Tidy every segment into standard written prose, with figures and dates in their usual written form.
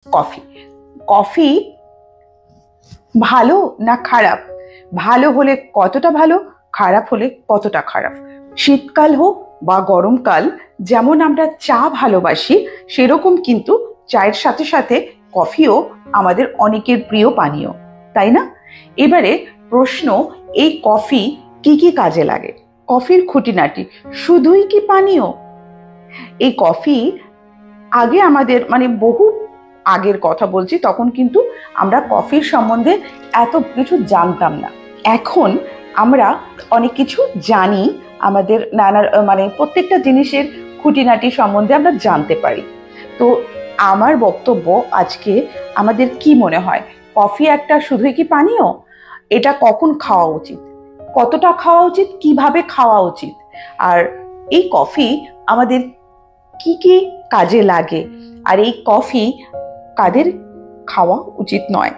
Coffee coffee ভালো না খারাপ? ভালো হলে কতটা ভালো, খারাপ হলে কতটা খারাপ? শীতকাল হোক বা গরমকাল, যেমন আমরা চা ভালোবাসি সেরকম কিন্তু চায়ের সাথে সাথে কফিও আমাদের অনেকের প্রিয় পানীয়, তাই না? এবারে প্রশ্ন, এই কফি কি কি কাজে লাগে? কফির খুঁটিনাটি শুধুই কি পানীয়? এই কফি আগে আমাদের বহু আগের কথা বলছি, তখন কিন্তু আমরা কফির সম্বন্ধে এত কিছু জানতাম না। এখন আমরা অনেক কিছু জানি, আমাদের নানা প্রত্যেকটা জিনিসের খুঁটিনাটি সম্বন্ধে আমরা জানতে পারি। তো আমার বক্তব্য আজকে, আমাদের কি মনে হয় কফি একটা শুধুই কি পানীয়? এটা কখন খাওয়া উচিত, কতটা খাওয়া উচিত, কিভাবে খাওয়া উচিত, আর এই কফি আমাদের কি কি কাজে লাগে, আর এই কফি কাদের খাওয়া উচিত নয়,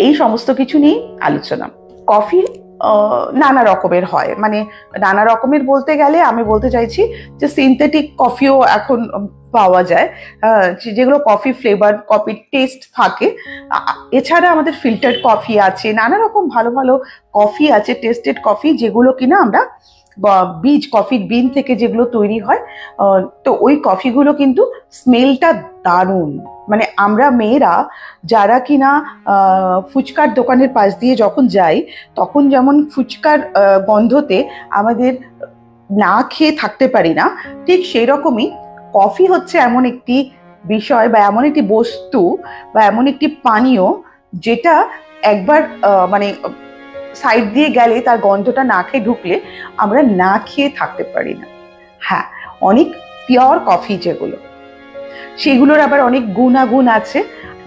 এই সমস্ত কিছু নিয়ে আলোচনা। কফি নানা রকমের হয়, নানা রকমের বলতে গেলে আমি বলতে চাইছি যে সিনথেটিক কফিও এখন পাওয়া যায়, যেগুলো কফি ফ্লেভার, কফি টেস্ট থাকে। এছাড়া আমাদের ফিল্টার্ড কফি আছে, নানা রকম ভালো ভালো কফি আছে, টেস্টেড কফি, যেগুলো কিনা আমরা বীজ, কফির বিন থেকে যেগুলো তৈরি হয়, তো ওই কফিগুলো কিন্তু স্মেলটা দারুণ। আমরা মেয়েরা যারা কিনা ফুচকার দোকানের পাশ দিয়ে যখন যাই, তখন যেমন ফুচকার গন্ধতে আমাদের না খেয়ে থাকতে পারি না, ঠিক সেই রকমই কফি হচ্ছে এমন একটি বিষয় বা এমন একটি বস্তু বা এমন একটি পানীয়, যেটা একবার সাইড দিয়ে গেলে, তার গন্ধটা নাকে ঢুকলে আমরা না খেয়ে থাকতে পারি না। হ্যাঁ, অনেক পিওর কফি যেগুলো, সেগুলোর আবার অনেক গুণাগুণ আছে।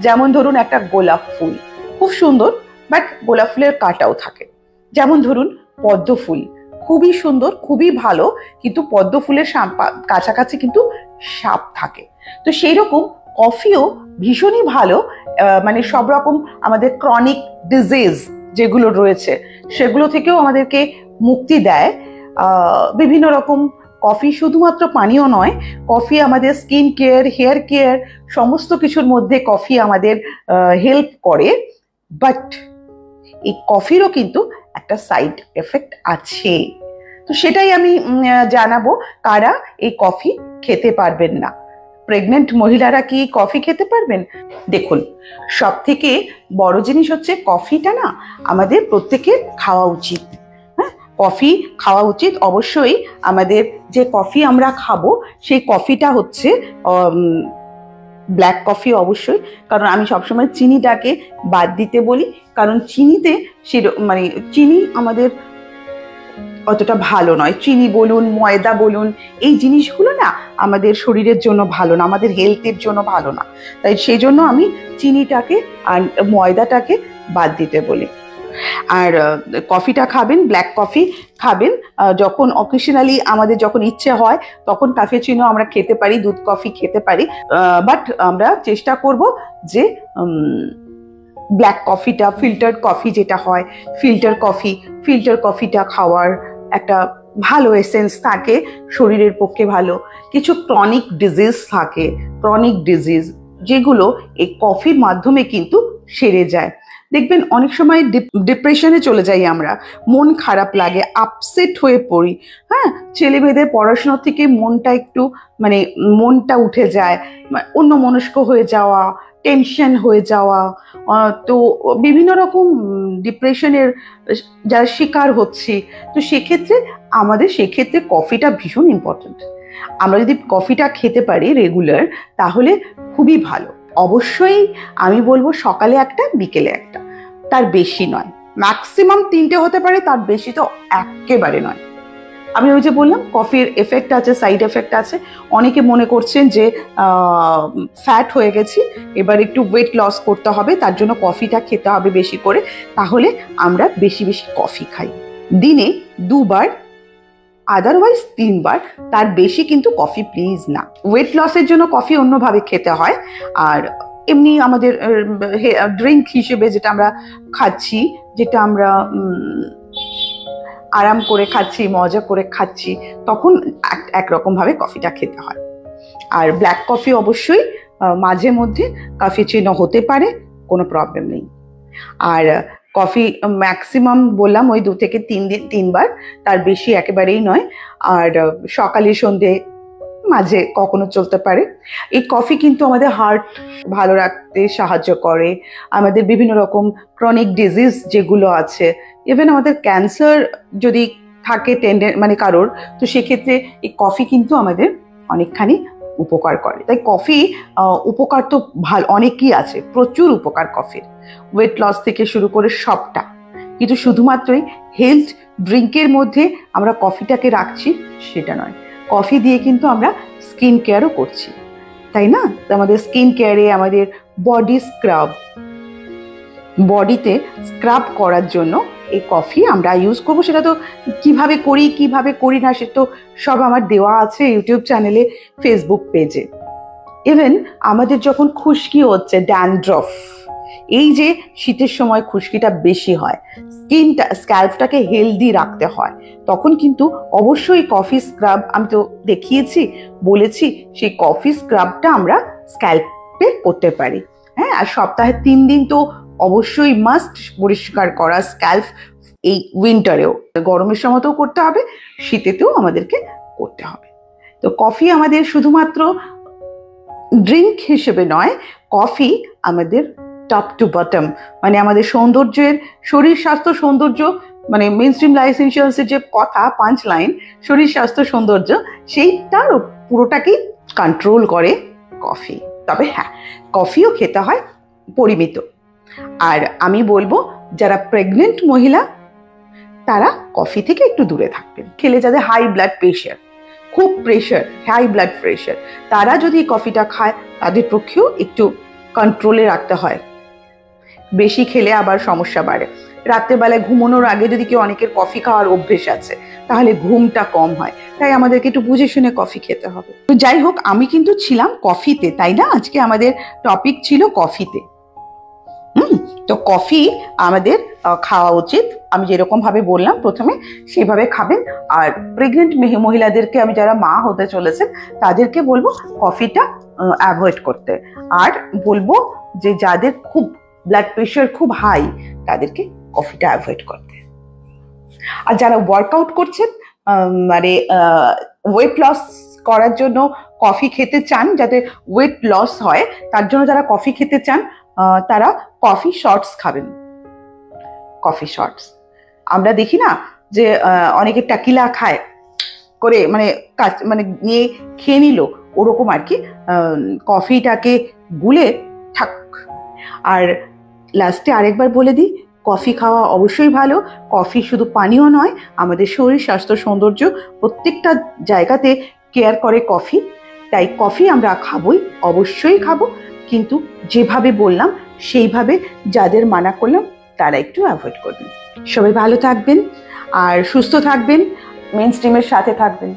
যেমন ধরুন, একটা গোলাপ ফুল খুব সুন্দর, বাট গোলাপ ফুলের কাঁটাও থাকে। যেমন ধরুন পদ্ম ফুল, খুবই সুন্দর, খুবই ভালো, কিন্তু পদ্ম ফুলের কাছাকাছি কিন্তু সাপ থাকে। তো সেই রকম কফিও ভীষণই ভালো, সব রকম আমাদের ক্রনিক ডিজিজ যেগুলো রয়েছে সেগুলো থেকেও আমাদেরকে মুক্তি দেয়। বিভিন্ন রকম কফি শুধুমাত্র পানীয় নয়, কফি আমাদের স্কিন কেয়ার, হেয়ার কেয়ার, সমস্ত কিছুর মধ্যে কফি আমাদের হেল্প করে। বাট এই কফিরও কিন্তু একটা সাইড এফেক্ট আছে, তো সেটাই আমি জানাবো কারা এই কফি খেতে পারবেন না। প্রেগনেন্ট মহিলারা কি কফি খেতে পারবেন? দেখুন, সব থেকে বড় জিনিস হচ্ছে কফিটা না আমাদের প্রত্যেকের খাওয়া উচিত। কফি খাওয়া উচিত অবশ্যই। আমাদের যে কফি আমরা খাবো সেই কফিটা হচ্ছে ব্ল্যাক কফি অবশ্যই, কারণ আমি সবসময় চিনিটাকে বাদ দিতে বলি, কারণ চিনিতে চিনি আমাদের অতটা ভালো নয়। চিনি বলুন, ময়দা বলুন, এই জিনিসগুলো না আমাদের শরীরের জন্য ভালো না, আমাদের হেলথের জন্য ভালো না। তাই সেই জন্য আমি চিনিটাকে আর ময়দাটাকে বাদ দিতে বলি। আর কফিটা খাবেন, ব্ল্যাক কফি খাবেন যখন অকেশনালি আমাদের যখন ইচ্ছে হয়, তখন ক্যাফেচিনো আমরা খেতে পারি, দুধ কফি খেতে পারি, বাট আমরা চেষ্টা করব যে ব্ল্যাক কফিটা, ফিল্টার্ড কফি যেটা হয়, ফিল্টার কফিটা খাওয়ার একটা ভালো এসেন্স থাকে, শরীরের পক্ষে ভালো। কিছু ক্রনিক ডিজিজ থাকে, যেগুলো এই কফির মাধ্যমে কিন্তু সেরে যায়। দেখবেন অনেক সময় ডিপ্রেশনে চলে যাই আমরা, মন খারাপ লাগে, আপসেট হয়ে পড়ি। হ্যাঁ, ছেলে মেয়েদের পড়াশোনা থেকে মনটা উঠে যায়, অন্য মনস্ক হয়ে যাওয়া, টেনশন হয়ে যাওয়া, তো বিভিন্ন রকম ডিপ্রেশনের যারা শিকার হচ্ছে, তো সেক্ষেত্রে কফিটা ভীষণ ইম্পর্টেন্ট। আমরা যদি কফিটা খেতে পারি রেগুলার, তাহলে খুবই ভালো। অবশ্যই আমি বলবো সকালে একটা, বিকেলে একটা, তার বেশি নয়। ম্যাক্সিমাম 3টে হতে পারে, তার বেশি তো একেবারে নয়। আমি ওই যে বললাম কফির এফেক্ট আছে, সাইড এফেক্ট আছে। অনেকে মনে করছেন যে ফ্যাট হয়ে গেছি, এবার একটু ওয়েট লস করতে হবে, তার জন্য কফিটা খেতে হবে বেশি করে। তাহলে আমরা বেশি বেশি কফি খাই, দিনে 2বার, আদারওয়াইজ 3বার, তার বেশি কিন্তু কফি প্লিজ না। ওয়েট লসের জন্য কফি অন্যভাবে খেতে হয়। আর এমনি আমাদের ড্রিঙ্ক হিসেবে যেটা আমরা খাচ্ছি, যেটা আমরা আরাম করে খাচ্ছি, মজা করে খাচ্ছি, তখন একরকম ভাবে কফিটা খেতে হয়। আর ব্ল্যাক কফি অবশ্যই মাঝে মধ্যে ক্যাফেচিনো হতে পারে, কোনো প্রবলেম নেই। আর কফি ম্যাক্সিমাম বললাম ওই 2 থেকে 3 বার, তার বেশি একেবারেই নয়। আর সকালে সন্ধে মাঝে কখনো চলতে পারে। এই কফি কিন্তু আমাদের হার্ট ভালো রাখতে সাহায্য করে, আমাদের বিভিন্ন রকম ক্রনিক ডিজিজ যেগুলো আছে, ইভেন আমাদের ক্যান্সার যদি থাকে মানে কারোর, তো সেক্ষেত্রে এই কফি কিন্তু আমাদের অনেকখানি উপকার করে। তাই কফি উপকার তো ভালো অনেকই আছে, প্রচুর উপকার কফির, ওয়েট লস থেকে শুরু করে সবটা। কিন্তু শুধুমাত্রই হেলথ ড্রিঙ্কের মধ্যে আমরা কফিটাকে রাখছি সেটা নয়, কফি দিয়ে কিন্তু আমরা স্কিন কেয়ারও করছি, তাই না? আমাদের স্কিন কেয়ারে আমাদের বডি স্ক্রাব, বডিতে স্ক্রাব করার জন্য এই কফি আমরা ইউজ করবো। সেটা তো কিভাবে করি না সে তো সব আমার দেওয়া আছে ইউটিউব চ্যানেলে, ফেসবুক পেজে। ইভেন আমাদের যখন খুশকি হচ্ছে, ড্যান্ড্রফ, এই যে শীতের সময় খুশকিটা বেশি হয়, স্ক্যাল্পটাকে হেলদি রাখতে হয়, তখন কিন্তু অবশ্যই কফি স্ক্রাব, আমি তো দেখিয়েছি বলেছি, সেই কফি স্ক্রাবটা আমরা স্ক্যাল্পে করতে পারি। হ্যাঁ, আর সপ্তাহে 3 দিন তো অবশ্যই মাস্ট পরিষ্কার করা স্ক্যাল্প, এই উইন্টারেও, গরমের সময়তেও করতে হবে, শীতেতেও আমাদেরকে করতে হবে। তো কফি আমাদের শুধুমাত্র ড্রিঙ্ক হিসেবে নয়, কফি আমাদের টপ টু বটম, মানে আমাদের সৌন্দর্যের, শরীর স্বাস্থ্য সৌন্দর্য, মানে মেইনস্ট্রিম লাইফ এসেন্সিয়ালসের যে কথা, 5 লাইন, শরীর স্বাস্থ্য সৌন্দর্য, সেইটার পুরোটাকেই কন্ট্রোল করে কফি। তবে হ্যাঁ, কফিও খেতে হয় পরিমিত। আর আমি বলবো যারা প্রেগনেন্ট মহিলা তারা কফি থেকে একটু দূরে থাকবেন। খেলে যাদের হাই ব্লাড প্রেশার, খুব প্রেশার, হাই ব্লাড প্রেশার, তারা যদি কফিটা খায় তাদের পক্ষেও একটু কন্ট্রোলে রাখতে হয়। বেশি খেলে আবার সমস্যা বাড়ে। রাত্রেবেলায় ঘুমানোর আগে যদি কেউ, অনেকের কফি খাওয়ার অভ্যেস আছে, তাহলে ঘুমটা কম হয়, তাই আমাদেরকে একটু বুঝে শুনে কফি খেতে হবে। তো যাই হোক, আমি কিন্তু ছিলাম কফিতে, তাই না? আজকে আমাদের টপিক ছিল কফিতে। তো কফি আমাদের খাওয়া উচিত, আমি যেরকম ভাবে বললাম প্রথমে সেইভাবে খাবেন। আর প্রেগনেন্ট মহিলাদেরকে, আমি যারা মা হতে চলেছেন তাদেরকে বলবো কফিটা অ্যাভয়েড করতে। আর বলবো যে যাদের খুব ব্লাড প্রেশার খুব হাই, তাদেরকে কফিটা অ্যাভয়েড করতে। আর যারা ওয়ার্কআউট করছেন, মানে ওয়েট লস করার জন্য কফি খেতে চান, যাতে ওয়েট লস হয়, তার জন্য যারা কফি খেতে চান, তারা কফি শর্টস খাবেন। কফি শর্টস আমরা দেখি না যে অনেকে টাকিলা খায় করে, মানে নিয়ে খেয়ে নিল, ওরকম আর কি, কফিটাকে গুলে ঠাক। আর লাস্টে আরেকবার বলে দিই, কফি খাওয়া অবশ্যই ভালো। কফি শুধু পানীয় নয়, আমাদের শরীর স্বাস্থ্য সৌন্দর্য প্রত্যেকটা জায়গাতে কেয়ার করে কফি। তাই কফি আমরা খাবোই, অবশ্যই খাবো, কিন্তু যেভাবে বললাম সেইভাবে যাদের মানা করলাম তারা একটু অ্যাভয়েড করবেন। সবাই ভালো থাকবেন আর সুস্থ থাকবেন, মেইনস্ট্রিমের সাথে থাকবেন।